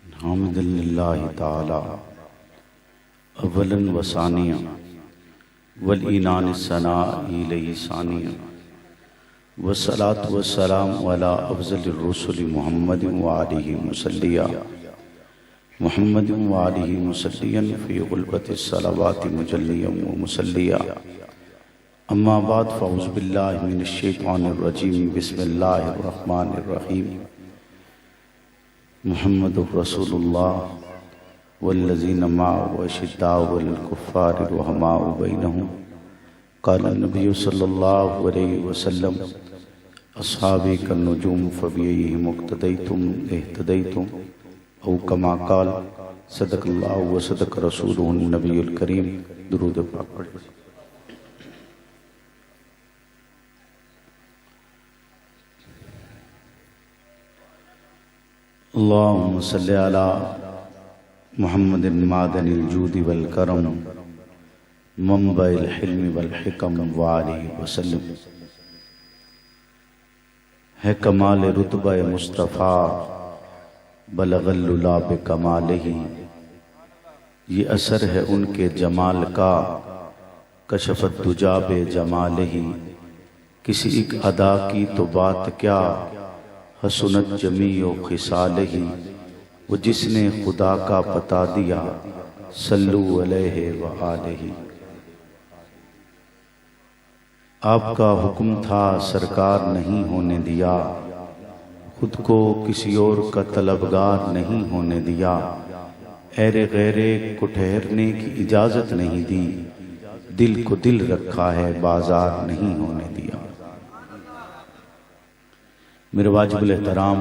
हामिदुलिल्लाहि ताला अव्वलन व सानिया वल ईनान सनाई लई सानिया वस्सलातु वस्सलामु अला अफ़ज़लिर रुसुलि मुहम्मदिन व आलिहि मुसल्लिया मुहम्मदिन व आलिहि मुसल्लियन फ़ी ग़ुलबतिस सलावाति मुजल्लियन व मुसल्लिया अम्मा बाद फ़अऊज़ु बिल्लाहि मिनश शैतानिर रजीम बिस्मिल्लाहिर रहमानिर रहीम मुहम्मदुर रसूलुल्लाह वल्लज़ीना मअहु अशिद्दाउ अलल कुफ़्फ़ारि रुहमाउ बैनहुम क़ाला नबिय्यु सल्लल्लाहु अलैहि वसल्लम अस्हाबी कन्नुजूम फ़बिअय्यिहिम मुक़्तदैतुम इह्तदैतुम औ कमा क़ाल सदक़ल्लाहु व सदक़ रसूलुहुन नबियुल करीम। दुरूद पाक पढ़िए। अल्लाहुम्मा सल्लि अला मुहम्मदिन मादनिल जूदि वल करम मंबइल हिल्मि वल हिकम व आलिहि वसल्लम। है कमाल रुतबा मुस्तफ़ा बलगल लुला बिकमालिही, ये असर है उनके जमाल का कशफत दुजा बे जमालिही। किसी एक अदा की तो बात क्या हसनत जमीओ खिसालिही, वो जिसने खुदा का पता दिया सल्लु अलैहि व आलिही। आपका हुक्म था सरकार नहीं होने दिया, खुद को किसी और का तलबगार नहीं होने दिया। ऐरे गैरे को ठहरने की इजाज़त नहीं दी, दिल को दिल रखा है बाजार नहीं होने दिया। मेरे वाजिबुल एहतराम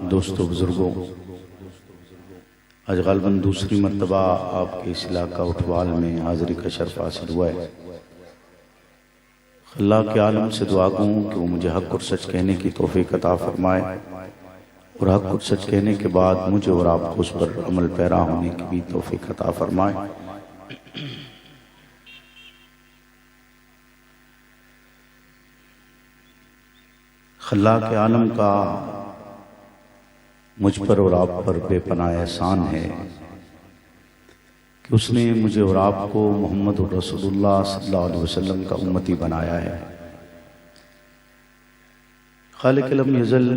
दोस्तों बुजुर्गों, आज ग़ालिबन दूसरी मरतबा आपके इस इलाका उठवाल में हाज़िरी का शर्फ हासिल हुआ है। अल्लाह के आलम से दुआ करूँ कि वो मुझे हक़ और सच कहने की तौफ़ीक़ अता फ़रमाए और हक़ और सच कहने के बाद मुझे और आपको उस पर अमल पैरा होने की भी तौफ़ीक़ अता फ़रमाए। अल्लाह के आलम का मुझ पर और आप पर बेपनाह एहसान है कि उसने मुझे और आपको मोहम्मद रसूलुल्लाह सल्लल्लाहु अलैहि वसल्लम का उम्मती बनाया है। खालिक़ लम यज़ल,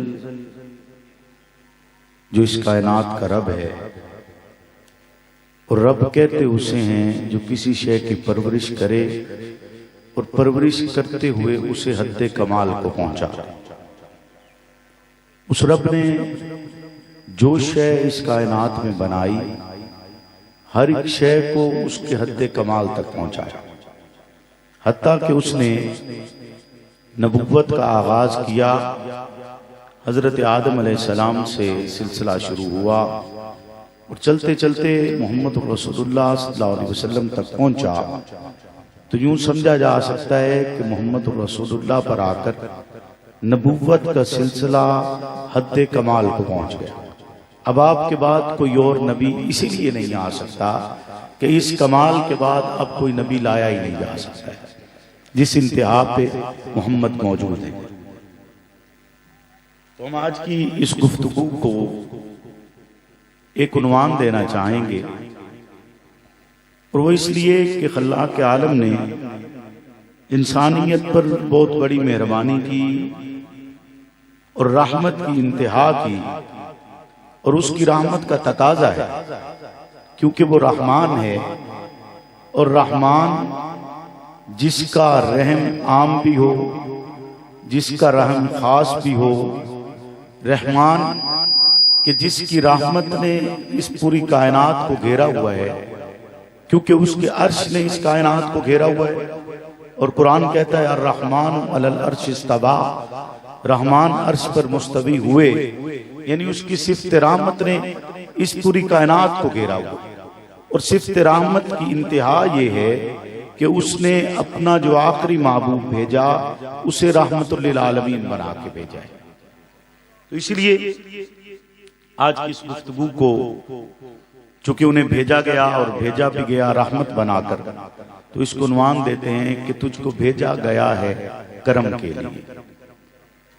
जो इस कायनात का रब है, और रब कहते उसे हैं जो किसी शय की परवरिश करे और परवरिश करते हुए उसे हद्दे कमाल को पहुंचा। उस रब ने जो शय इस कायनात में बनाई, हर एक शय को उसके हद्दे कमाल तक पहुंचाया। हत्ता कि उसने नबुव्वत का आगाज किया। हजरत आदम अलैहिस्सलाम से सिलसिला शुरू हुआ और चलते चलते मोहम्मद रसूलुल्लाह सल्लल्लाहु अलैहि वसल्लम तक पहुंचा। तो यूं समझा जा सकता है कि मोहम्मद रसूलुल्लाह पर आकर नबुव्वत का सिलसिला हद्दे कमाल को पहुंच गया। अब आपके बाद कोई और नबी इसीलिए नहीं आ सकता कि इस कमाल के बाद अब कोई नबी लाया ही नहीं जा सकता है जिस इंतहा पे मोहम्मद मौजूद है। तो हम आज की इस गुफ्तगू को एक उन्वान देना चाहेंगे, और वो इसलिए कि अल्लाह के आलम ने इंसानियत पर बहुत बड़ी मेहरबानी की और रहमत की इंतहा की, और उसकी रहमत का तकाजा है क्योंकि वो रहमान है। और रहमान जिसका रहम आम भी हो, जिसका रहम खास भी हो, रहमान कि जिसकी रहमत ने इस पूरी कायनात को घेरा हुआ है, क्योंकि उसके अर्श ने इस कायनात को घेरा हुआ है। और कुरान कहता है अर्रहमान अलल अर्श इस्तवा, रहमान अर्श पर मुस्तवी हुए, यानी उसकी सिफ्त रहमत ने इस पूरी कायनात को घेरा हुआ। और सिफ्त रहमत की इंतहा ये है कि उसने अपना जो आखिरी महबूब भेजा उसे रहमतुल लिल आलमीन बना के भेजा है। तो इसलिए आज की इस गुफ्तगू को चूंकि उन्हें भेजा गया और भेजा भी गया रहमत बनाकर, तो इसको उन्वान देते हैं कि तुझको भेजा गया है करम के लिए।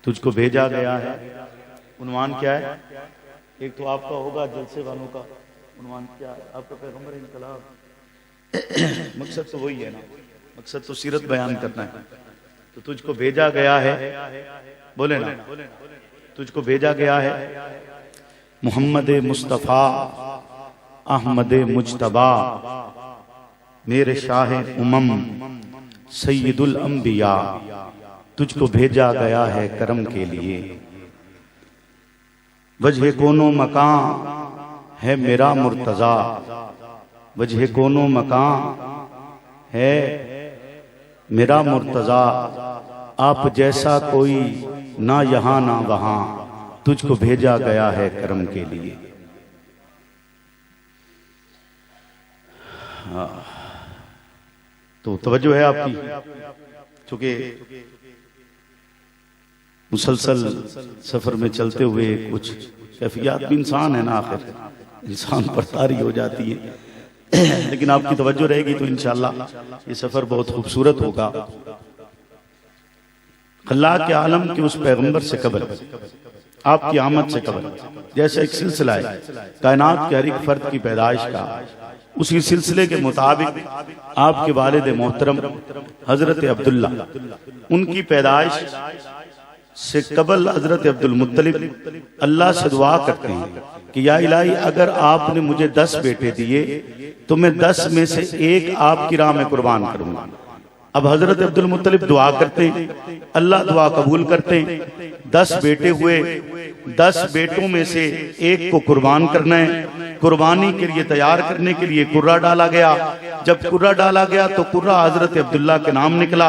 तुझको भेजा गया है, उन्वान क्या है? एक तो आपका होगा जलसे वालों का उन्वान क्या है, आपका पैगंबर इनकलाब। मकसद तो वही है ना, मकसद तो सीरत बयान करना है। तो तुझको भेजा गया है, बोले ना, तुझको भेजा गया है मोहम्मद मुस्तफ़ा अहमद मुजतबा, मेरे शाह उमम सैयदुल अंबिया, तुझको भेजा गया है करम के लिए। वजह कोनो मकान है मेरा मुर्तजा, वजह कोनो मकान है मेरा मुर्तजा, आप जैसा कोई ना यहाँ ना वहाँ, तुझको भेजा गया है करम के लिए। तो तवज्जो है आपकी, चूंकि मुसलसल सफर में चलते हुए कुछ कैफियत भी इंसान है ना, आखिर इंसान पर तारी हो जाती है, लेकिन आपकी तवज्जो रहेगी तो इंशाअल्लाह ये सफर बहुत खूबसूरत होगा। अल्लाह के आलम के उस पैगंबर से कबल, आपकी आमद से कबल, जैसे एक सिलसिला है कायनात के हर एक फर्द की पैदाइश का, उसी सिलसिले के मुताबिक आपके वालिद मोहतरम हजरत अब्दुल्ला, उनकी पैदाइश से कबल हजरत अब्दुल मुत्तलिब अल्लाह से दुआ करते हैं कि या इलाही, अगर आपने मुझे 10 बेटे दिए तो मैं 10 में से एक आपकी राह में कुर्बान करूंगा। अब हजरत अब्दुल मुत्तलिब दुआ करते हैं, अल्लाह दुआ कबूल करते हैं। 10 बेटे हुए, 10 बेटों में से एक को कुर्बान करना है। कुर्बानी के लिए तैयार करने के लिए कुर्रा डाला गया। जब कुर्रा डाला गया तो कुर्रा हजरत अब्दुल्ला के नाम निकला।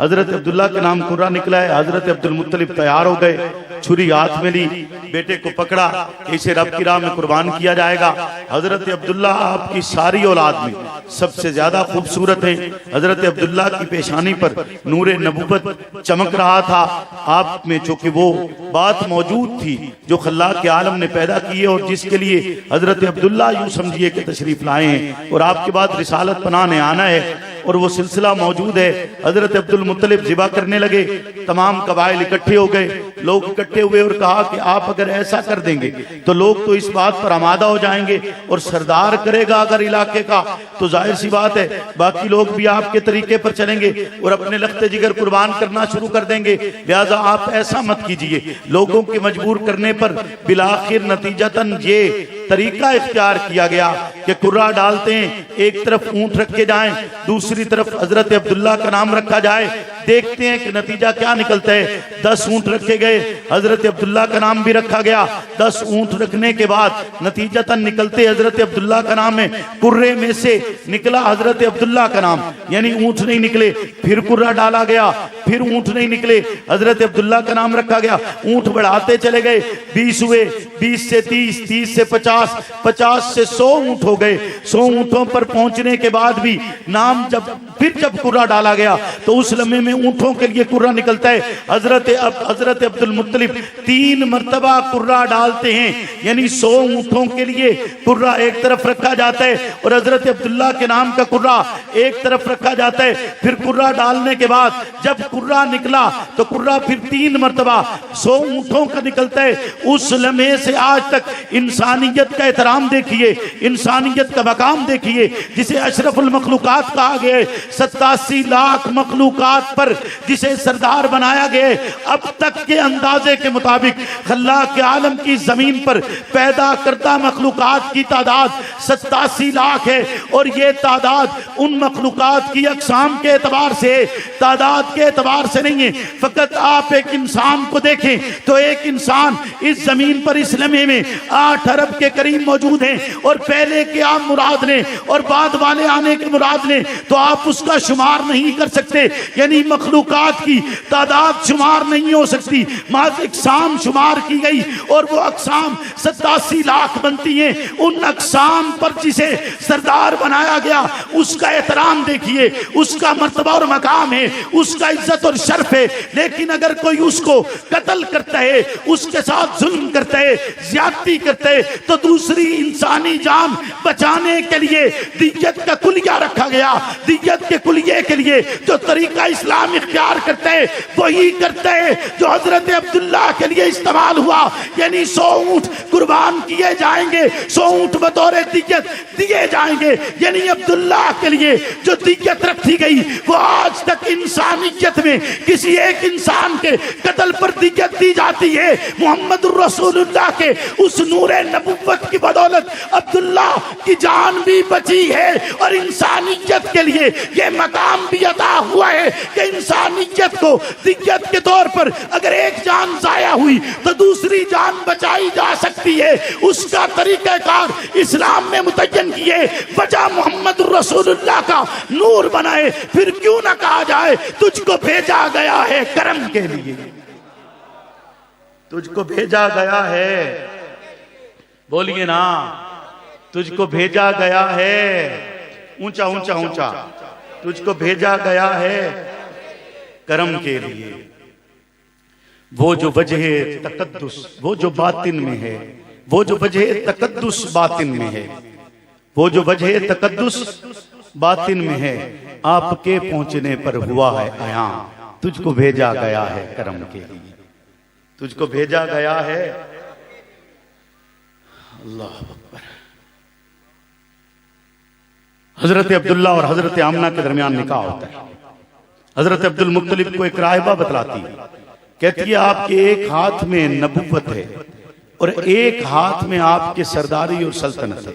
हजरत अब्दुल्ला के नाम कुर्रा निकला है। हजरत अब्दुल मुत्तलिब तैयार हो गए, छुरी हाथ में ली, बेटे को पकड़ा, इसे रब की राह में कुर्बान किया जाएगा। हजरत अब्दुल्ला आपकी सारी औलाद में सबसे ज्यादा खूबसूरत है। हजरत अब्दुल्ला की पेशानी पर नूरे नबूवत चमक रहा था। आप में चूंकि वो बात मौजूद थी जो खल्लाक के आलम ने पैदा की है और जिसके लिए हजरत अब्दुल्ला यूं समझिए कि तशरीफ लाए हैं और आपके बाद रिसालत पनाने आना है, और वो सिलसिला मौजूद है। हजरत अब्दुल मुत्तलिब ज़िबा करने लगे, तमाम कबाइल इकट्ठे हो गए, लोग इकट्ठे हुए और कहा कि आप अगर ऐसा कर देंगे तो लोग तो इस बात पर आमादा हो जाएंगे और सरदार करेगा अगर इलाके का तो जाहिर सी बात है बाकी लोग भी आपके तरीके पर चलेंगे और अपने लख्ते जिगर कुर्बान करना शुरू कर देंगे। लिहाजा आप ऐसा मत कीजिए। लोगों के मजबूर करने पर बिलाखिर नतीजतन ये तरीका इख्तियार किया गया कि कुर्रा डालते हैं, एक तरफ ऊंट रखे जाएं, दूसरी तरफ हजरत अब्दुल्ला का नाम रखा जाए। देखते हैं कि नतीजा क्या निकलता है। 10 ऊंट रखे गए, हजरत अब्दुल्ला का नाम भी रखा गया। 10 ऊंट रखने के बाद नतीजतन निकलते हजरत अब्दुल्ला का नाम है। कुर्रे में से निकला हजरत अब्दुल्ला का नाम, यानी ऊंट नहीं निकले। फिर कुर्रा डाला गया, फिर ऊंट नहीं निकले, हजरत अब्दुल्ला का नाम रखा गया। ऊंट बढ़ाते चले गए, 20 हुए, 20 से 30, 30 से 50, 50 से 100 ऊंट हो गए। 100 ऊंटों पर पहुंचने के बाद भी नाम जब कुर्रा डाला गया तो उस लम्हे में ऊंटों के लिए कुर्रा निकलता है। हजरत अब्दुल मुत्तलिब 3 मर्तबा कुर्रा डालते हैं, यानी 100 ऊंटों के लिए कुर्रा एक तरफ रखा जाता है और हजरत अब्दुल्ला के नाम का कुर्रा एक तरफ रखा जाता है। फिर कुर्रा डालने के बाद जब कुर्रा निकला तो कुर्रा फिर 3 मर्तबा 100 ऊंटों का निकलता है। उस लम्हे से आज तक इंसानियत का एहतराम देखिए, इंसानियत का मकाम देखिए, जिसे अशरफुल मखलूकात कहा गया। 87 लाख मखलूकात पर जिसे सरदार बनाया गया। अब तक के अंदाजे के मुताबिक खल्लाक के आलम की जमीन पर पैदा करता मखलूकात की तादाद 87 लाख है। और ये तादाद उन मखलूकात की अक़साम के एतबार से, तादाद के एतबार से नहीं है। फकत आप एक इंसान को देखें तो एक इंसान इस जमीन पर इस लम्हे में 8 अरब के करीब मौजूद हैं और पहले के आप मुराद ने और बाद वाले आने के मुराद ने तो आप उसका शुमार नहीं कर सकते। यानी मखलूकात की तादाद शुमार नहीं हो सकती, मात्र अक़साम शुमार की गई और वो अक़साम 87 लाख बनती हैं। उन अक़साम पर जिसे सरदार बनाया गया उसका एहतराम देखिए, उसका मर्तबा और मकाम है, उसका इज्जत और शर्फ है। लेकिन अगर कोई उसको कत्ल करता है, उसके साथ जुल्म करता है, ज्यादती करता है, तो दूसरी इंसानी जान बचाने के लिए दियत का कुलिया रखा गया। दियत के कुलिये के लिए जो तरीका इस्लाम इख्तियार करते हैं वही करते हैं जो हजरत अब्दुल्ला के लिए इस्तेमाल हुआ, यानी 100 ऊंट कुर्बान किए जाएंगे, 100 ऊंट बतौर दियत दिए जाएंगे। यानी अब्दुल्ला के लिए जो दियत रखी गई वो आज तक इंसानियत में किसी एक इंसान के कत्ल पर दियत दी जाती है। मोहम्मद रसूलुल्लाह के उस नूरे नबुव्वत की बदौलत अब्दुल्ला की जान भी बची है और इंसानियत के लिए यह मकाम भी अता हुआ है कि इंसानियत को दियत के तौर पर अगर एक जान जाया हुई तो दूसरी जान बचाई जा सकती है। उसका तरीकाकार इस्लाम ने मुतय्यन किए। वजह मोहम्मद रसूलुल्लाह का नूर बनाए, फिर क्यों ना कहा जाए तुझको भेजा गया है करम के लिए, तुझको भेजा गया है, बोलिए ना, तुझको भेजा गया है, ऊंचा ऊंचा ऊंचा, तुझको भेजा गया है करम के लिए। वो जो वजह तकद्दुस, वो जो बातिन में है, वो जो वजह तकद्दुस बातिन में है, वो जो वजह तकद्दुस बातिन में है, आपके पहुंचने पर हुआ है आया, तुझको भेजा गया है करम के लिए, तुझको भेजा गया है। अल्लाह अकबर। हजरत अब्दुल्ला और हजरत आमना के दरमियान निकाह होता है। हजरत अब्दुल मुत्तलिब को एक राहिबा बतलाती है, कहती है आपके एक हाथ में नबुव्वत है और एक हाथ में आपके सरदारी और सल्तनत है,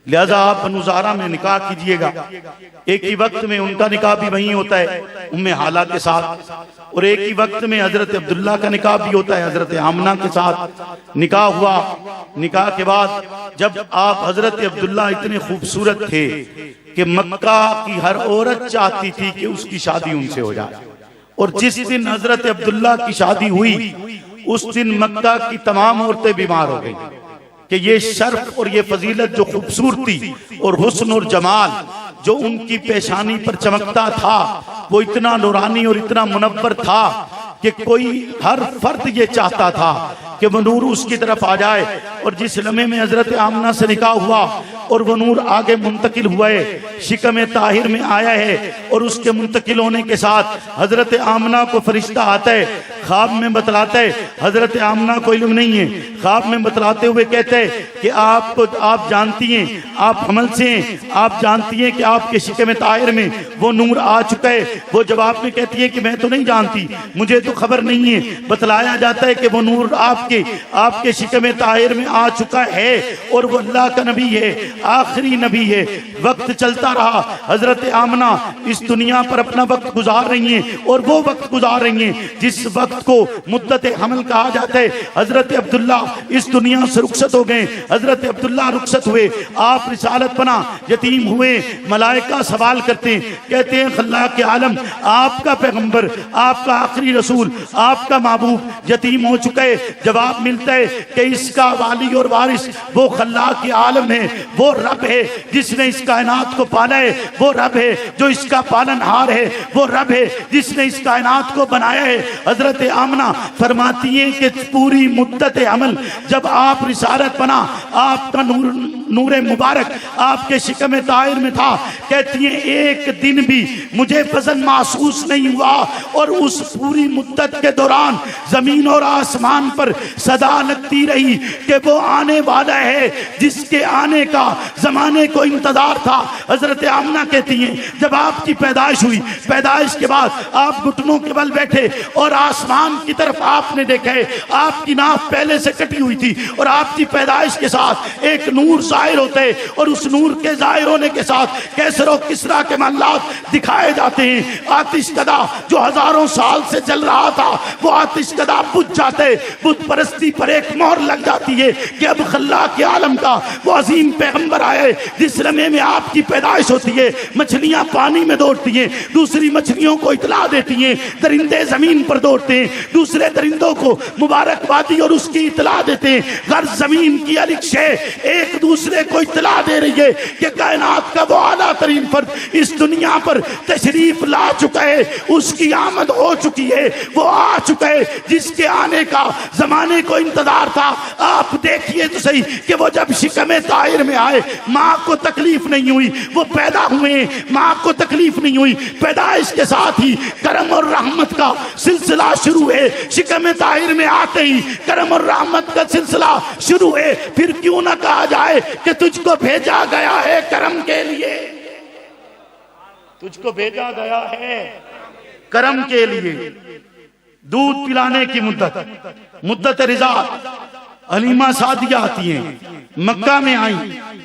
लिहाजा आप बनु ज़हरा में निकाह कीजिएगा। एक ही वक्त में उनका निकाह भी वहीं होता है उम्मे हाला के साथ, और एक ही वक्त में हजरत अब्दुल्ला का निकाह भी होता है हजरत आमना के साथ। निकाह हुआ, निकाह के बाद जब आप हजरत अब्दुल्ला इतने खूबसूरत थे कि मक्का की हर औरत चाहती थी कि उसकी शादी उनसे हो जाए, और जिस दिन हजरत अब्दुल्ला की शादी हुई उस दिन मक्का की तमाम औरतें बीमार हो गई कि ये शर्फ और ये फजीलत, जो खूबसूरती और हुस्न और जमाल जो उनकी पेशानी पर चमकता था वो इतना नूरानी और इतना मुनव्वर था कि कोई हर फर्द ये चाहता था कि वो नूर उसकी तरफ आ जाए। और जिस लम्हे में हजरत आमना से निकाह हुआ और वो नूर आगे मुंतकिल हुआ है, शिकम ताहिर में आया है, और उसके मुंतकिल होने के साथ हजरत आमना को फरिश्ता आता है, ख्वाब में बतलाता है। हजरत आमना को इल्म नहीं है, ख्वाब में बतलाते हुए कहते हैं कि आपको, आप जानती हैं, आप हमल से हैं, आप जानती हैं कि आपके शिकम ताहिर में वो नूर आ चुका है। वो जवाब में कहती है कि मैं तो नहीं जानती, मुझे तो खबर नहीं है। बतलाया जाता है कि वो नूर आपके शिकम ताहिर में आ चुका है और वो अल्लाह का नबी है, आखिरी नबी है। वक्त चलता रहा, हजरत आमना इस दुनिया पर अपना वक्त गुजार रही हैं और वो वक्त गुजार रही हैं जिस वक्त को मुद्दत हमल कहा जाता है। हजरत अब्दुल्ला इस दुनिया से रुखसत हो गए। हजरत अब्दुल्ला रुखसत हुए, आप रिसालत पना यतीम हुए। मलाइका सवाल करते हैं, कहते हैं खल्ला के आलम, आपका पैगंबर, आपका आखिरी रसूल, आपका महबूब यतीम हो चुका है। जवाब मिलता है कि इसका वाली और वारिस वो खल्ला के आलम है, वो रब है जिसने इस कायनात को पाला है, वो रब है जो इसका पालनहार है, वो रब है जिसने इस कायनात को बनाया है। हजरत आमना फरमाती है कि पूरी मुद्दत अमल जब आप रिसालत बना, आपका नूर मुबारक आपके शिकम ताहिर में था, कहती है एक दिन भी मुझे वजन महसूस नहीं हुआ, और उस पूरी मुद्दत के दौरान जमीन और आसमान पर सदा लगती रही कि वो आने वाला है जिसके आने का जमाने को इंतजार था। हजरत आमना कहती हैं जब आपकी पैदाइश हुई, पैदाइश के बाद आप घुटनों के बल बैठे और आसमान की तरफ आपने देखा है, आपकी नाफ पहले से कटी हुई थी और आपकी पैदाइश के साथ एक नूर जाहिर होता है, और उस नूर के जाहिर होने के साथ कैसर और किसरा के मल्लात दिखाए जाते हैं। आतिश कदा जो हजारों साल से चल रहा था वो आतिश कदा बुझ जाते, बुत परस्ती पर एक मोहर लग जाती है कि अब खल्ला के आलम का वो अजीम पैगंबर आए। जिस लम्हे में आपकी पैदाइश होती है, मछलियां पानी में दौड़ती हैं, दूसरी मछलियों को इतला देती हैं, दरिंदे जमीन पर दौड़ते हैं, दूसरे दरिंदों को मुबारकबादी और उसकी इतला देते हैं। हर जमीन की अलिक शे एक दूसरे दूसरे को इत्तला दे रही है कि कायनात का वो आला तरीन फर्द इस दुनिया पर तशरीफ ला चुका है, उसकी आमद हो चुकी है, वो आ चुका है जिसके आने का जमाने को इंतजार था। आप देखिए तो सही कि वो जब शिकमे ताहिर में आए माँ को तकलीफ नहीं हुई, वो पैदा हुए माँ को तकलीफ नहीं हुई, पैदाइश के साथ ही करम और रहमत का सिलसिला शुरू है। शिकमे ताहिर में आते ही करम और रहमत का सिलसिला शुरू है। फिर क्यों ना कहा जाए कि तुझको भेजा गया है करम के लिए, तुझको भेजा गया है करम के लिए। दूध पिलाने की मुद्दत रिजा हलीमा सादिया आती हैं, मक्का में आई,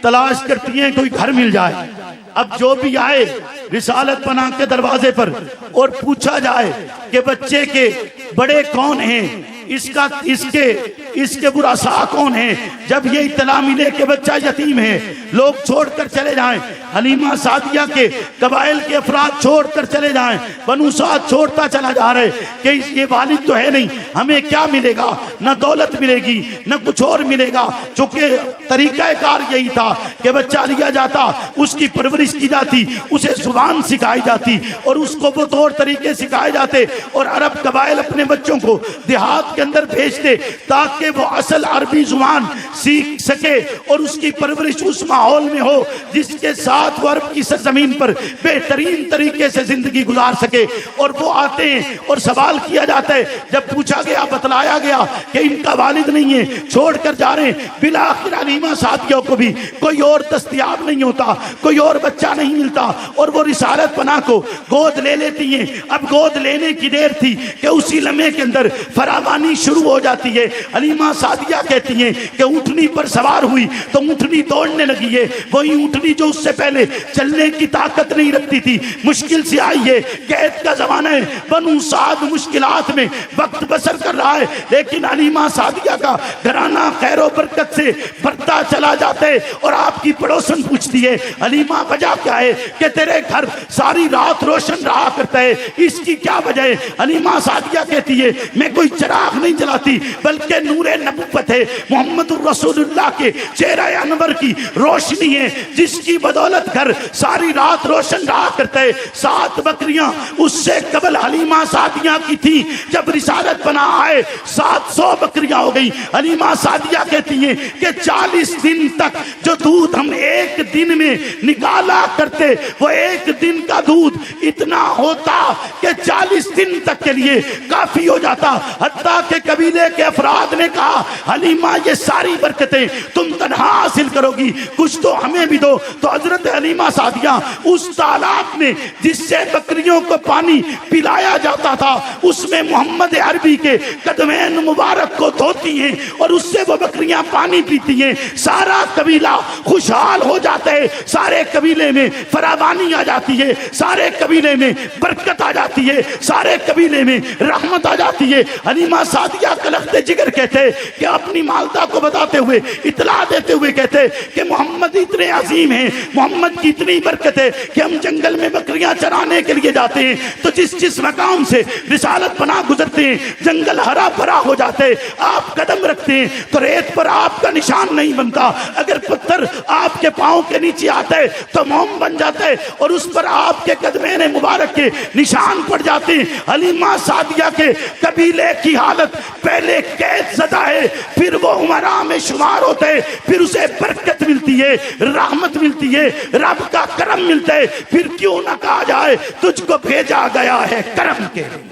तलाश करती हैं कोई घर मिल जाए। अब जो भी आए रिसालत पनाह के दरवाजे पर और पूछा जाए कि बच्चे के बड़े कौन हैं, इसके बुरासा कौन है, जब ये इत्तला मिले कि बच्चा यतीम है, लोग छोड़कर चले जाएं, हलीमा सादिया के कबाइल के अफराद छोड़कर चले जाएं, बनु साद छोड़ता चला जा रहे कि ये वालिद तो है नहीं, हमें क्या मिलेगा, न दौलत मिलेगी न कुछ और मिलेगा। चूंकि तरीका कार यही था कि बच्चा लिया जाता, उसकी परवरिश की जाती, उसे जुबान सिखाई जाती और उसको वो तौर तरीके सिखाए जाते और अरब कबाइल अपने बच्चों को देहात के अंदर भेजते ताकि वो असल अरबी जुबान सीख सके और उसकी परवरिश उस माहौल में हो जिसके साथ वो अरब की सरजमीन पर बेहतरीन तरीके से जिंदगी गुजार सके। और वो आते हैं और सवाल किया जाता है, जब पूछा गया बतलाया गया कि इनका वालिद नहीं है, छोड़ कर जा रहे हैं। बिलाखिर हलीमा सादिया को भी कोई और दस्तयाब नहीं होता, कोई और बच्चा नहीं मिलता और वो रिसालत पनाह को गोद ले लेती हैं। अब गोद लेने की देर थी कि उसी लम्हे के अंदर फरावानी शुरू हो जाती है। हलीमा सादिया कहती हैं कि ऊँटनी पर सवार हुई तो ऊँटनी दौड़ने लगी है, वही ऊँटनी जो उससे पहले चलने की ताकत नहीं रखती थी, मुश्किल से आई है। कैद का जमाना है, बनु साद मुश्किलात में वक्त बसर कर रहा है, लेकिन हलीमा सादिया का घराना खैरो बरकत से बढ़ता चला जाता है। और आपकी पड़ोसन पूछती है, हलीमा वजह क्या है कि तेरे घर सारी रात रोशन रहा करता है, इसकी क्या वजह है? हलीमा सादिया कहती है, मैं कोई चिराग नहीं जलाती बल्कि नूरे नबुव्वत है, मोहम्मद रसूलुल्लाह के चेहरा अनवर की रोशनी है जिसकी बदौलत घर सारी रात रोशन रहा करता है। 7 बकरियां उससे कबल हलीमा सादिया की थी, जब रिसालत पनाह आए 700 बकरियां हो गई। हलीमा सादिया कहती हैं कि 40 दिन तक जो दूध हम एक दिन में निकाला करते, वो एक दिन का दूध इतना होता कि 40 दिन तक के लिए काफी हो जाता। हत्ता के कबीले के अफराद ने कहा, हलीमा ये सारी बरकतें तुम तन्हा हासिल करोगी, कुछ तो हमें भी दो। तो हजरत हलीमा सादिया उस तालाब में जिससे बकरियों को पानी पिलाया जाता था, उसमें मोहम्मद अरबी के कदमैन मुबारक को धोती हैं और उससे वो बकरियां पानी पीती हैं। सारा कबीला खुशहाल हो जाता है, सारे कबीले में फरावानी आ जाती है, सारे कबीले में बरकत आ जाती है, सारे कबीले में रहमत आ जाती है। हलीमा सादिया कलख्ते जिगर कहते कि अपनी मालदा को बताते हुए, इतला देते हुए कहते कि मोहम्मद इतने अजीम हैं, मोहम्मद की इतनी बरकत है कि हम जंगल में बकरियां चराने के लिए जाते हैं तो जिस मकाम से रिसालत पनाह गुजरते हैं जंगल हरा भरा हो जाते हैं, आप कदम रखते हैं तो रेत पर आपका निशान नहीं बनता, अगर पत्थर आपके पांव के नीचे आता है तो मोम बन जाता है और उस पर आपके कदमैन मुबारक के निशान पड़ जाते हैं। हलीमा सादिया के कबीले की हालत पहले कैद ज़दा है, फिर वो उमरा में शुमार होते हैं, फिर उसे बरकत मिलती है, रहमत मिलती है, रब का करम मिलता है। फिर क्यों ना कहा जाए तुझको भेजा गया है करम के लिए।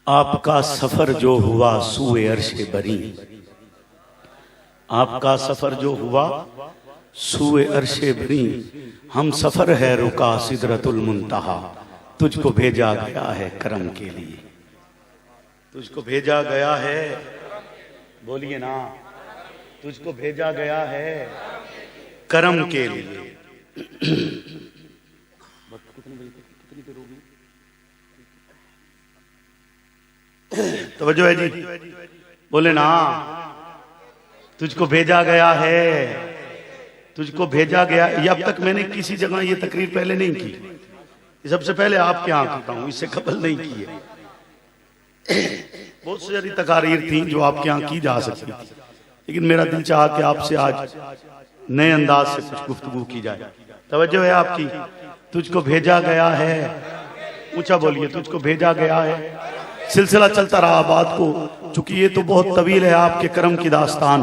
आपका सफर जो हुआ सूए अर्शे बरी, आपका सफर जो हुआ सूए अर्शे बरी, हम सफर है रुका सिदरतुल मुंतहा, तुझको भेजा गया है करम के लिए, तुझको भेजा गया है, बोलिए ना, तुझको भेजा गया है करम के लिए। तवज्जो है जी, बोले ना, तुझको भेजा गया है, तुझको भेजा गया। ये अब तक मैंने किसी जगह ये तकरीर पहले नहीं की, ये सबसे पहले आपके यहाँ करता हूँ, इससे कबल नहीं की है। बहुत सारी तकारीर थी जो आपके यहाँ की जा सकती थी, लेकिन मेरा दिल चाहा कि आपसे आज नए अंदाज से कुछ गुफ्तगू की जाए। तवज्जो है आपकी। तुझको भेजा गया है, ऊंचा बोलिए, तुझको भेजा गया है। सिलसिला चलता रहा बात को, चूंकि ये तो बहुत तवील है आपके करम की दास्तान,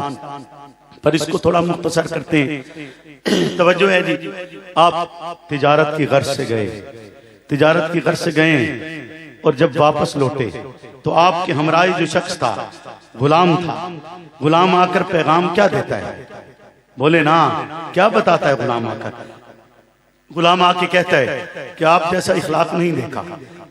पर इसको थोड़ा मुख्तसर करते हैं। तवज्जो है जी, आप तिजारत की गर्ज से गए, तिजारत की गर्ज से गए और जब वापस लौटे तो आपके हमराही जो शख्स था, गुलाम था, गुलाम आकर पैगाम क्या देता है? बोले ना, क्या बताता है गुलाम आकर? गुलाम आके कहता है कि आप जैसा इखलाक नहीं देखा,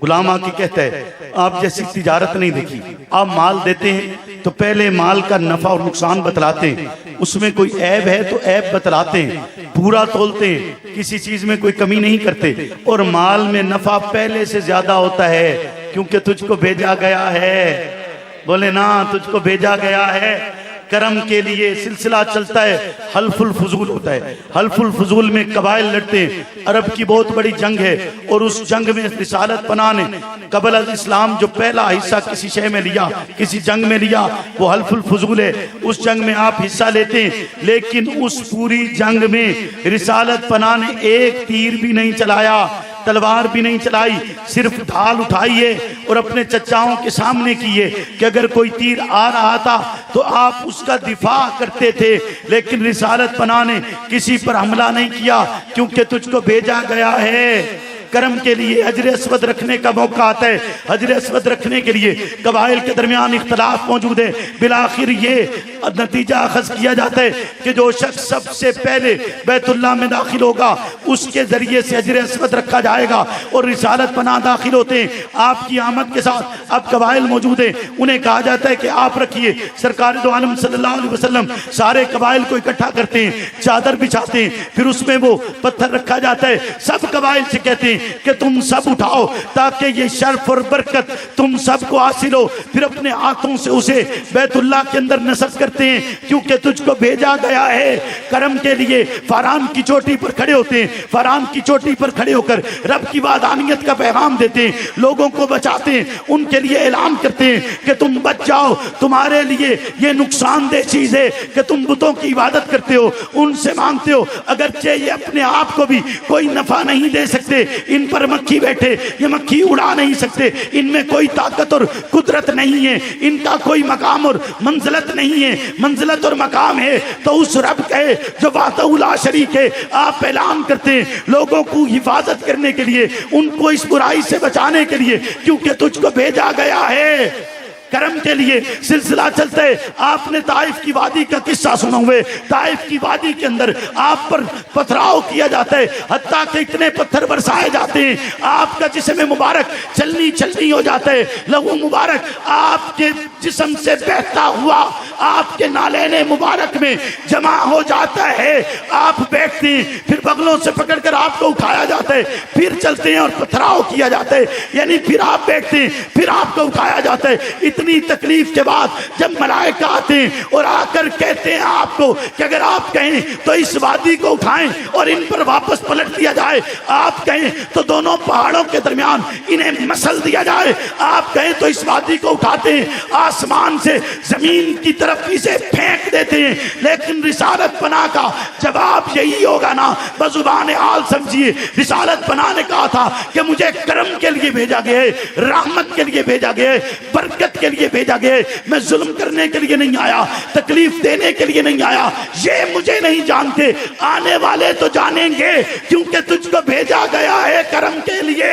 गुलाम आके कहता है आप जैसी तिजारत नहीं देखी। आप माल देते हैं तो पहले माल का नफा और नुकसान बतलाते हैं, उसमें कोई ऐब है तो ऐब बतलाते हैं, पूरा तोलते हैं, किसी चीज में कोई कमी नहीं करते, और माल में नफा पहले से ज्यादा होता है, क्योंकि तुझको भेजा गया है। बोले ना, तुझको भेजा गया है करम के लिए। सिलसिला चलता है, हल्फुल फजूल होता है, हल्फुल फजूल में कबाइल लड़ते हैं। अरब की बहुत बड़ी जंग है, और उस जंग में रिसालत पनाह ने कबल अल इस्लाम जो पहला हिस्सा किसी शय में लिया, किसी जंग में लिया, वो हल्फुल फजूल है। उस जंग में आप हिस्सा लेते हैं, लेकिन उस पूरी जंग में रिसालत पनाह ने एक तीर भी नहीं चलाया, तलवार भी नहीं चलाई, सिर्फ ढाल उठाई है और अपने चचाओं के सामने की है कि अगर कोई तीर आ रहा था तो आप उसका दिफा करते थे, लेकिन रिसालत पनाह ने किसी पर हमला नहीं किया, क्योंकि तुझको भेजा गया है करम के लिए। हजर अस्वद रखने का मौका आता है, हजर अस्वद रखने के लिए कबाइल के दरमियान इख्तलाफ मौजूद है। बिलाखिर ये नतीजा अखज़ किया जाता है कि जो शख्स सबसे पहले बैतुल्लाह में दाखिल होगा उसके जरिए से हजर अस्वद रखा जाएगा, और रिसालत पनाह दाखिल होते हैं आपकी आमद के साथ। अब कबाइल मौजूद है, उन्हें कहा जाता है कि आप रखिए। सरकार दो आलम सल्लल्लाहु अलैहि वसल्लम सारे कबाइल को इकट्ठा करते हैं, चादर बिछाते हैं, फिर उसमें वो पत्थर रखा जाता है। सब कबाइल से कहते हैं कि तुम सब उठाओ ताकि ये शर्फ और बरकत तुम सबको हासिल हो। फिर अपने हाथों से उसे बैतुल्लाह के अंदर नस्ब करते हैं, क्योंकि तुझको भेजा गया है करम के लिए। फरान की चोटी पर खड़े होते हैं, फरान की चोटी पर खड़े होकर रब की वादानियत का पैगाम देते हैं, लोगों को बचाते हैं, उनके लिए ऐलान करते हैं कि तुम बच जाओ, तुम्हारे लिए ये नुकसानदेह चीज है कि तुम बुतों की इबादत करते हो, उनसे मांगते हो, अगरचे ये अपने आप को भी कोई नफा नहीं दे सकते, इन पर मक्खी बैठे, ये मक्खी उड़ा नहीं सकते, इनमें कोई ताकत और कुदरत नहीं है, इनका कोई मकाम और मंजिलत नहीं है। मंजिलत और मकाम है तो उस रब के जो वातउला शरीक है। आप ऐलान करते हैं लोगों को हिफाजत करने के लिए, उनको इस बुराई से बचाने के लिए, क्योंकि तुझको भेजा गया है करम के लिए। सिलसिला चलते है, आपने ताइफ की वादी का किस्सा सुना हुए। ताइफ की वादी के अंदर आप पर पथराव किया जाता है, हत्ता के इतने पत्थर बरसाए जाते हैं, आपका जिस्म मुबारक चलनी चलनी हो जाता है, लहू मुबारक आपके जिस्म से बहता हुआ आपके नालेने मुबारक में जमा हो जाता है। आप बैठते हैं, फिर बगलों से पकड़कर आपको उठाया जाता है, फिर चलते हैं और पथराव किया जाता है, यानी फिर आप बैठते हैं, फिर आपको उठाया जाता है। इतनी तकलीफ के बाद जब मलाइका आते हैं और आकर कहते हैं आपको कि अगर आप कहें तो इस वादी को उठाएं और इन पर वापस पलट दिया जाए, आप कहें तो दोनों पहाड़ों के दरमियान इन्हें मसल दिया जाए, आप कहें तो इस वादी को उठाते हैं, आसमान से जमीन की तरफ इसे फेंक देते हैं। लेकिन रिसालत पनाह का जवाब यही होगा ना, बजुबान हाल समझिए। रिसालत पनाह ने कहा था कि मुझे करम के लिए भेजा गया है, रहमत के लिए भेजा गया है, बरकत के लिए भेजा गया। मैं जुल्म करने के लिए नहीं आया, तकलीफ देने के लिए नहीं आया। ये मुझे नहीं जानते, आने वाले तो जानेंगे, क्योंकि तुझको भेजा गया है करम के लिए।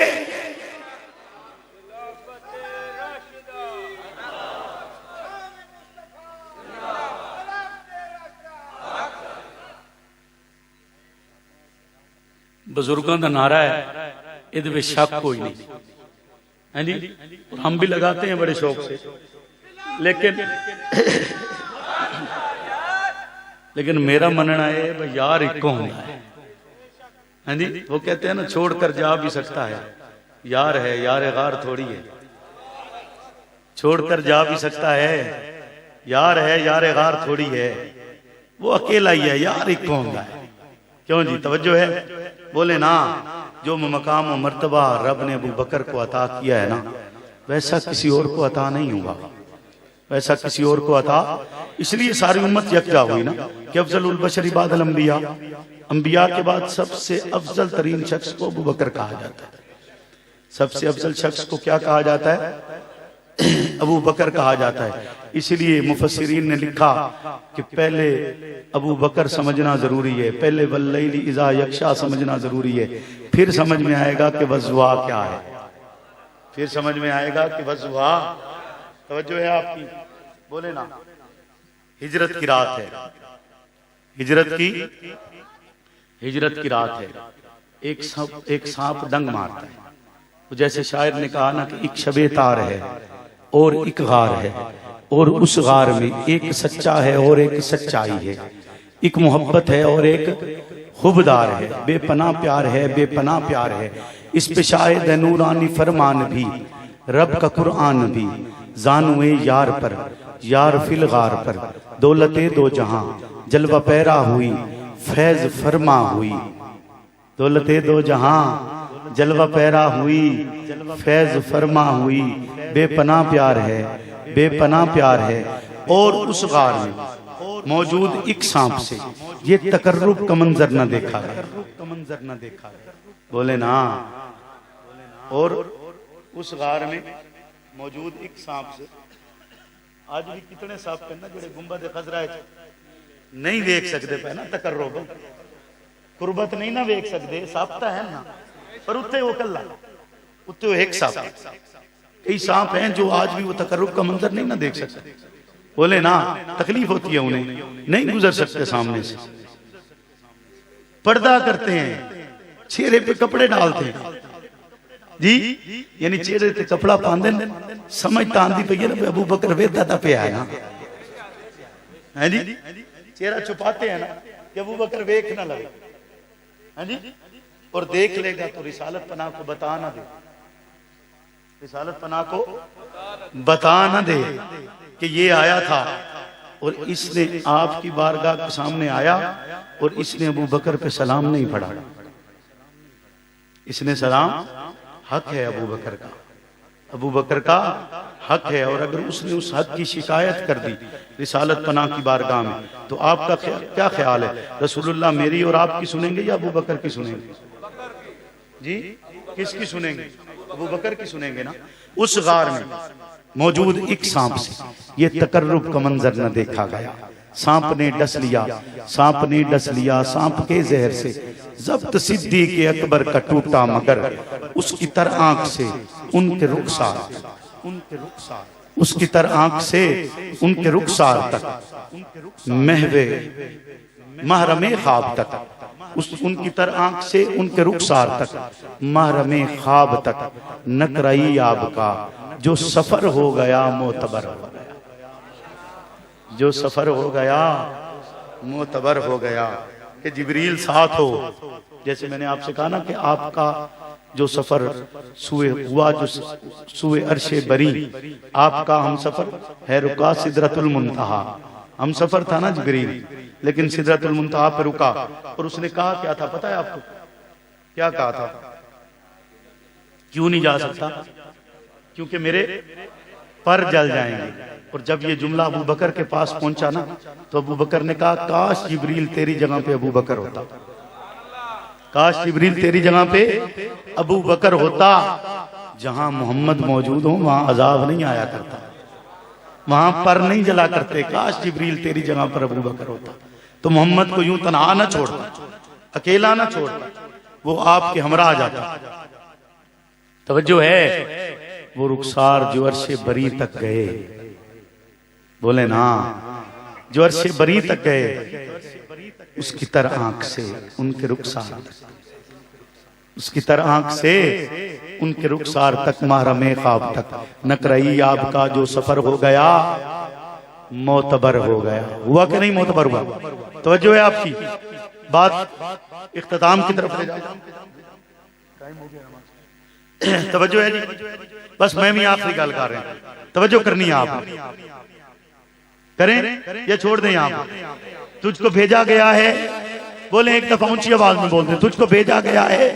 बुजुर्गों का नारा है, इहदे विच शक कोई नहीं है जी, हम भी लगाते हैं बड़े शौक से, लेकिन मेरा मनना है भाई यार इको होंदा है, हाँ जी, वो कहते हैं ना छोड़ कर जा भी सकता है, यार है यार गार थोड़ी है। छोड़ कर जा भी सकता है, यार है यार गार थोड़ी है। वो अकेला ही है, यार एक कौन है। क्यों जी, तवज्जो है। बोले ना, जो मकाम और मर्तबा रब ने अबू बकर को अता किया है ना, वैसा किसी और को अता नहीं हुआ, वैसा किसी और को अता। इसलिए सारी उम्मत यकजा हुई ना कि अफजलुल बशर बादल अंबिया, अंबिया के बाद सबसे अफजल तरीन शख्स को अबू बकर कहा जाता है। सबसे अफजल शख्स को क्या कहा जाता है? अबू बकर कहा जाता है। इसलिए मुफस्सिरीन ने लिखा कि पहले अबू बकर समझना जरूरी है, पहले वल्लैली इज़ा यग़शा समझना जरूरी है, फिर समझ में आएगा कि वज़्वा क्या है, फिर समझ में आएगा कि वज़्वा। तवज्जो है आपकी। बोले ना, हिजरत की रात है, हिजरत की रात है। एक सांप डंग मारता है। तो जैसे शायर ने कहा ना कि एक शबे तार है और एक गार है, और उस गार में एक सच्चा है और एक सच्चाई है, एक मोहब्बत है और एक खुबदार है, बेपनाह प्यार है, बेपनाह प्यार है। इस पे शायद है नूरानी फरमान भी, रब का कुरान भी, जानुए यार पर यार फिल गार पर, दौलते दो जहां जलवा पैरा हुई, फैज फरमा हुई। दौलते दो जहां जलवा पैरा हुई, फैज फरमा हुई। बेपनाह प्यार है, बेपनाह प्यार है। और उस गार में मौजूद एक सांप से ये तकर्रुब का मंजर न देखा गया। बोले ना, और उस गार में मौजूद एक सांप से, आज भी कितने सांप पे ना जो गुंबद खजरा नहीं देख सकते पे ना, तकर्रुब कुर्बत नहीं ना देख सकते, सांप है ना, पर उत्ते वो कल्ला, उत्ते वो एक सांप। कई सांप हैं जो आज भी वो तकर्रुब का मंजर नहीं ना देख सकते। बोले ना, तकलीफ होती है उन्हें, नहीं गुजर सकते सामने से, पर्दा करते हैं, चेहरे पे कपड़े डालते हैं जी, यानी चेहरे पे कपड़ा पांदे समझ तांदी पे ना अबू बकर वेदा ता पे आया है जी, चेहरा छुपाते हैं ना कि अबू बकर वेख ना लगे, है जी, और देख लेगा तो रिसालत पनाह को बता ना दे, रिसालत पनाह को बता ना दे कि ये आया था और इसने आपकी बारगाह के सामने आया और इसने अबू बकर पे सलाम नहीं पढ़ा। इसने सलाम, हक है अबू बकर का, अबू बकर का हक है। और अगर उसने उस हक की शिकायत कर दी रिसालत पनाह की बारगाह में, तो आपका क्या ख्याल है? रसूलुल्लाह मेरी और आपकी सुनेंगे या अबू बकर की सुनेंगे जी? किसकी सुनेंगे? अबू बकर की सुनेंगे ना। उस गार में मौजूद एक सांप से ये तकर्रुब का मंजर न देखा गया। सांप ने डस लिया, सांप ने डस लिया, सांप के जहर से जब्त सिद्दीक़ के अकबर का टूटा मगर, उसकी तर आंख से उनके रुखसार, उसकी तर आंख से उनके रुखसार तक, महवे महरमे ख्वाब तक, उनकी तर आंख से उनके रुखसार तक, महरमे ख्वाब तक, नकराई आब का जो सफर हो गया मोतबर हो गया, जो सफर हो गया मोतबर हो गया। कि जिब्रील साथ हो, जैसे मैंने आपसे कहा ना कि आपका जो सफर सुए हुआ, जो सुए अर्शे बरी, आपका हम सफर है रुका सिदरतुल मुंतहा, हम सफर था ना जिब्रील, लेकिन सिदरतुल मुंतहा पे रुका। और उसने कहा क्या था पता है आपको? क्या कहा था? क्यों नहीं जा सकता? क्योंकि मेरे पर जल जाएंगे। और जब ये जुमला अबू बकर के पास पहुंचा ना, तो अबू बकर ने कहा काश जिब्रील तेरी जगह पे अबू बकर होता, काश जिब्रील तेरी जगह पे अबू बकर होता। जहां मोहम्मद मौजूद हो वहां अजाब नहीं आया करता, वहां पर नहीं जला करते। काश जिब्रील तेरी जगह पर अबू बकर होता तो मोहम्मद को यूं तन्हा न छोड़ता, अकेला न छोड़ता, वो आपके हमरा आ जाता। तवज्जो है, वो रुखसार जो अर्शे बरी तक गए, बोले ना, जो अर्शे बरी तक गए, उसकी तर आंख से उनके रुखसार, उसकी तर आंख से उनके रुखसार तक, महरमे ख्वाब तक, नकरई आब का जो सफर हो गया मोतबर हो गया। हुआ कि नहीं मोतबर हुआ? तवज्जो है आपकी। बात इख्तिताम की तरफ ले जाता हूं। तवज्जो है जी, बस मैं भी आखिरी गल कर रहा हूं, तवज्जो करनी है आप, करें या छोड़ दें आप। तुझको भेजा गया है, बोले एक दफा ऊंची आवाज में बोलते, तुझको भेजा गया है,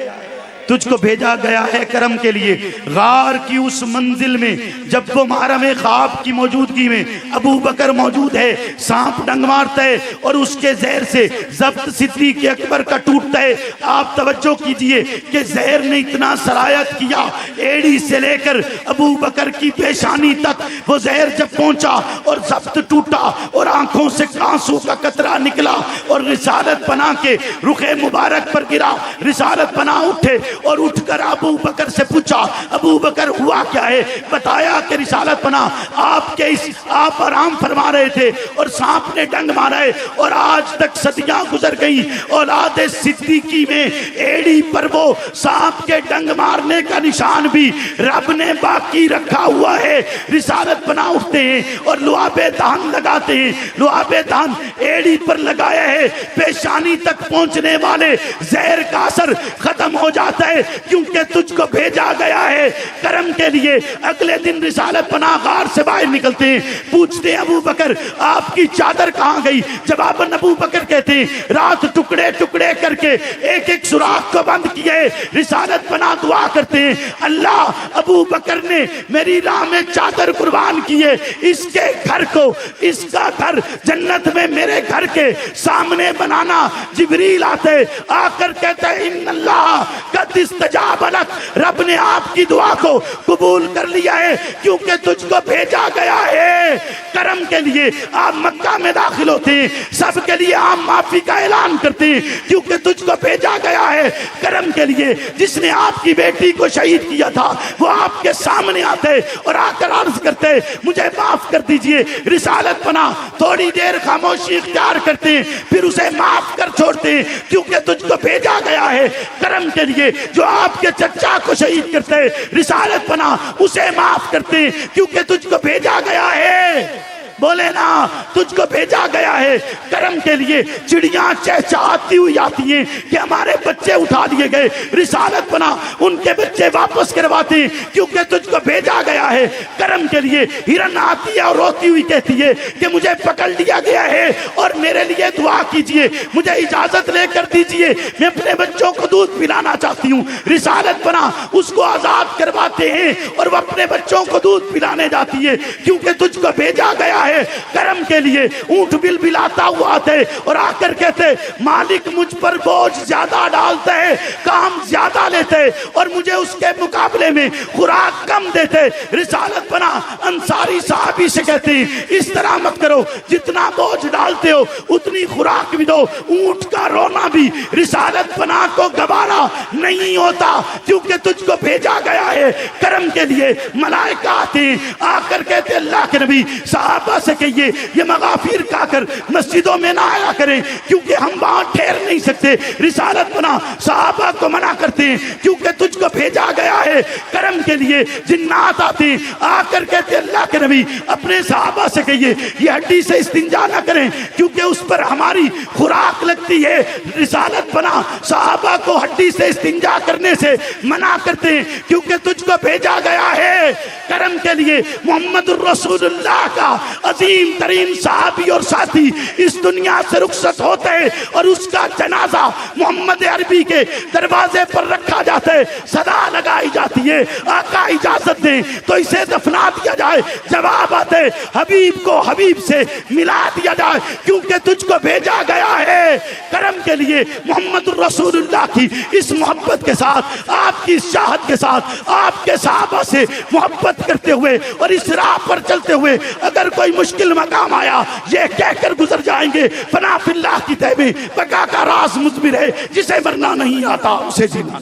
तुझको भेजा गया है करम के लिए। गार की उस मंजिल में जब वो महरम ख्वाब की मौजूदगी में अबू बकर मौजूद है, सांप डंग मारता है और उसके जहर से जब्त सिद्दीक अकबर का टूटता है। आप तवज्जो कीजिए कि जहर ने इतना सरायत किया, एड़ी से लेकर अबू बकर की पेशानी तक वो जहर जब पहुंचा और जब्त टूटा और आंखों से आंसू का कतरा निकला और रिसालत बना के रुखे मुबारक पर गिरा। रिसालत बना उठे और उठकर अबू बकर से पूछा, अबू बकर हुआ क्या है? बताया कि रिसालत बना आप आराम फरमा रहे थे और सांप ने डंग मारा है और आज तक सदियां गुजर गई, औलाद सिद्दीकी में एड़ी पर वो सांप के डंग मारने का निशान भी रब ने बाकी रखा हुआ है। रिसालत बना उठते हैं और लुआबे दान लगाते हैं। लुआबे दान एड़ी पर लगाया है, पेशानी तक पहुंचने वाले जहर का असर खत्म हो जाता है, क्योंकि तुझको भेजा गया है करम के लिए। अगले दिन रिसालत बना गार से बाहर निकलते हैं, पूछते हैं अबू बकर आपकी चादर कहां गई? जवाबन अबू बकर कहते हैं रात टुकड़े टुकड़े करके एक एक सुराख को बंद किए। रिसालत बना दुआ करते हैं, अल्लाह अबू बकर ने मेरी राह में चादर कुर्बान की है, इसके घर को, इसका घर जन्नत में मेरे घर के सामने बनाना। जिब्रील आते आकर कहते हैं इन्नल्लाह कद इस्तजाब लक, रब ने आपकी दुआ को कबूल कर लिया है, क्योंकि तुझको भेजा गया है करम के लिए। आप मक्का में दाखिल होते हैं, सबके लिए आप माफी का ऐलान करते हैं, क्योंकि तुझको भेजा गया है करम के लिए। जिसने आपकी बेटी को शहीद किया था वो आपके सामने आते और आकर अर्ज करते मुझे माफ कर दीजिए। रिसालत बना थोड़ी देर खामोशी इख्तियार करते हैं, फिर उसे माफ कर छोड़ते हैं, क्योंकि तुझको भेजा गया है करम के लिए। जो आपके चचा को शहीद करते रिसालत बना उसे माफ करते, क्योंकि तुझको भेजा गया है। बोले ना, तुझको भेजा गया है करम के लिए। चिड़ियां चहचहाती हुई आती हैं कि हमारे बच्चे उठा लिए गए, रिसालत बना उनके बच्चे वापस करवाते हैं, क्योंकि तुझको भेजा गया है करम के लिए। हिरन आती है और रोती हुई कहती है कि मुझे पकड़ लिया गया है और मेरे लिए दुआ कीजिए, मुझे इजाजत लेकर दीजिए, मैं अपने बच्चों को दूध पिलाना चाहती हूँ। रिसालत बना उसको आजाद करवाते हैं और वह अपने बच्चों को दूध पिलाने जाती है, क्योंकि तुझको भेजा गया करम के लिए। ऊंट बिलबिलाता हुआ आते और आकर कहते मालिक मुझ पर बोझ ज्यादा डालते हैं, काम ज्यादा लेते और मुझे उसके मुकाबले में खुराक कम देते। रिसालत बना अंसारी साहबी से कहते इस तरह मत करो, जितना बोझ डालते हो उतनी खुराक भी दो। ऊंट का रोना भी रिसालत बना को गवारा नहीं होता, क्योंकि तुझको भेजा गया है करम के लिए। मलाइका आते आकर कहते अल्लाह के नबी साहबा से कहिए ये मगाफिर खाकर मस्जिदों में ना आया करें, क्योंकि हम वहां ठहर नहीं सकते। रिसालत बना साहबा को मना करते हैं, क्योंकि तुझको भेजा गया है करम के लिए। जिन्नात आते आकर कहते अल्लाह के नबी अपने साहबा से कहिए ये हड्डी से इस्तिंजा ना करें, क्योंकि उस पर हमारी खुराक लगती है। रिसालत बना साहबा को हड्डी से इस्तिंजा करने से मना करते हैं, क्योंकि तुझको भेजा गया है करम के लिए। मोहम्मद रसूलुल्लाह का अजीम तरीन साहबी और साथी इस दुनिया से रुखसत होते हैं और उसका जनाजा मोहम्मद अरबी के दरवाजे पर रखा जाता है। सदा लगाई जाती है आका इजाजत दें तो इसे दफना दिया जाए। जवाब आते हबीब को हबीब से मिला दिया जाए, क्योंकि तुझको भेजा गया है करम के लिए। मोहम्मद रसूलुल्लाह की इस मोहब्बत के साथ, आपकी चाहत के साथ, आपके साहबा से मोहब्बत करते हुए और इस राह पर चलते हुए अगर कोई मुश्किल मकाम आया ये कहकर गुजर जाएंगे फना फिल्लाह की तहबी बका का राज मुजबिर है, जिसे मरना नहीं आता उसे जीना।